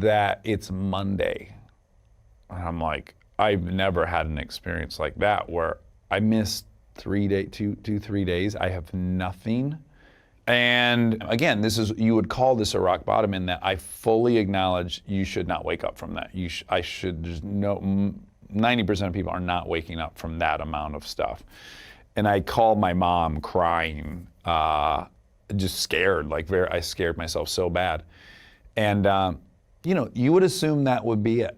that it's Monday. And I'm like, I've never had an experience like that where I missed 3 days. I have nothing. And again, you would call this a rock bottom in that I fully acknowledge you should not wake up from that. There's no, 90% of people are not waking up from that amount of stuff. And I called my mom crying, just scared, I scared myself so bad. And you would assume that would be it.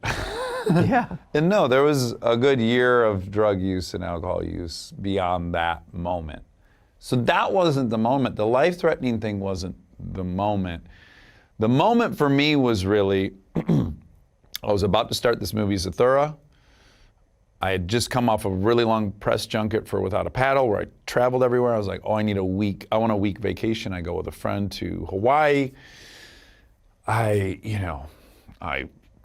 Yeah. And no, there was a good year of drug use and alcohol use beyond that moment. So that wasn't the moment. The life-threatening thing wasn't the moment. The moment for me was really, I was about to start this movie, Zathura. I had just come off a really long press junket for Without a Paddle, where I traveled everywhere. I was like, oh, I want a week vacation. I go with a friend to Hawaii. I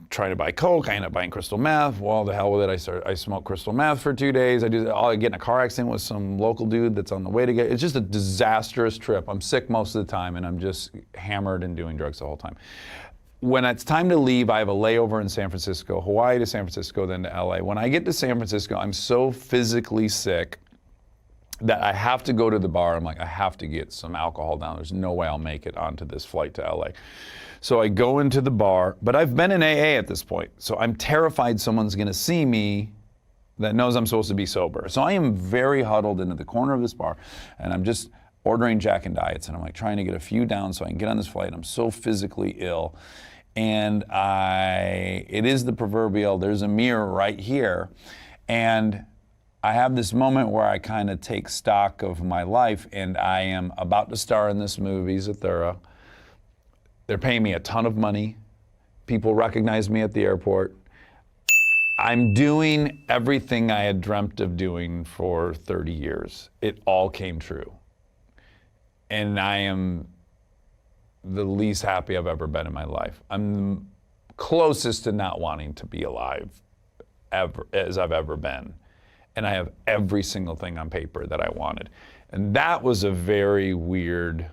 try to buy coke. I end up buying crystal meth. Well, the hell with it. I smoke crystal meth for 2 days. I get in a car accident with some local dude that's on the way to get. It's just a disastrous trip. I'm sick most of the time, and I'm just hammered and doing drugs the whole time. When it's time to leave, I have a layover in San Francisco, Hawaii to San Francisco, then to LA. When I get to San Francisco, I'm so physically sick that I have to go to the bar. I'm like, I have to get some alcohol down. There's no way I'll make it onto this flight to LA. So I go into the bar, but I've been in AA at this point. So I'm terrified someone's gonna see me that knows I'm supposed to be sober. So I am very huddled into the corner of this bar, and I'm just ordering Jack and Diets, and I'm like trying to get a few down so I can get on this flight. I'm so physically ill. And it is the proverbial, there's a mirror right here. And I have this moment where I kind of take stock of my life, and I am about to star in this movie, Zathura. They're paying me a ton of money. People recognize me at the airport. I'm doing everything I had dreamt of doing for 30 years. It all came true. And I am the least happy I've ever been in my life. I'm the closest to not wanting to be alive as I've ever been. And I have every single thing on paper that I wanted. And that was a very weird,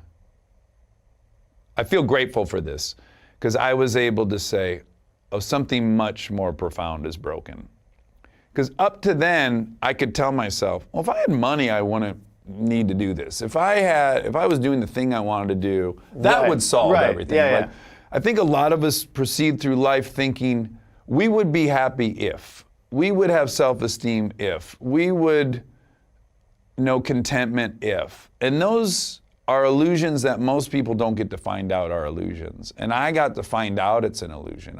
I feel grateful for this, because I was able to say, oh, something much more profound is broken. Because up to then, I could tell myself, well, if I had money, I wouldn't need to do this. If I was doing the thing I wanted to do, that would solve everything. Yeah. I think a lot of us proceed through life thinking we would be happy if, we would have self-esteem if, we would know contentment if. And those are illusions that most people don't get to find out are illusions. And I got to find out it's an illusion.